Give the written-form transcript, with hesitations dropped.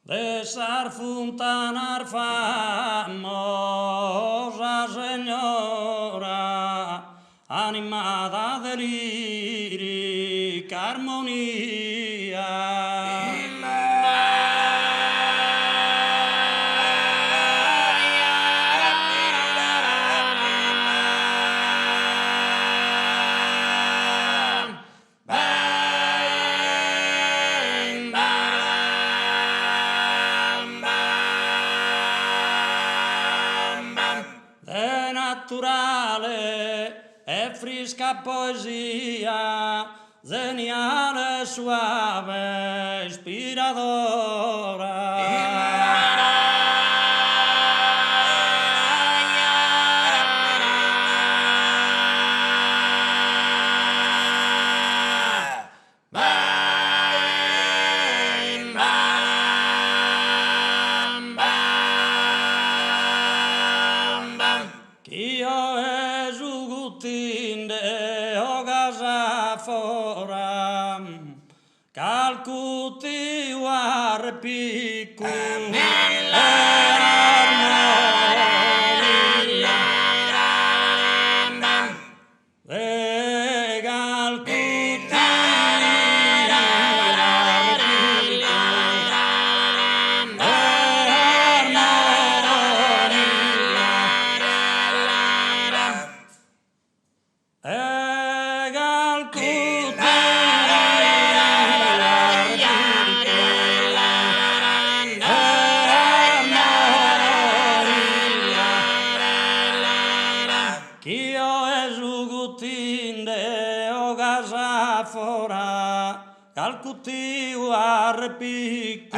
de Sar Fontanar famosa señora, animada de lírica armonía. De naturale e fresca poesia, geniale, suave, ispiradora. Io esugutinde o casa fora, calcuti warpiku Io esugutinde o casa fora, calcuti warpiku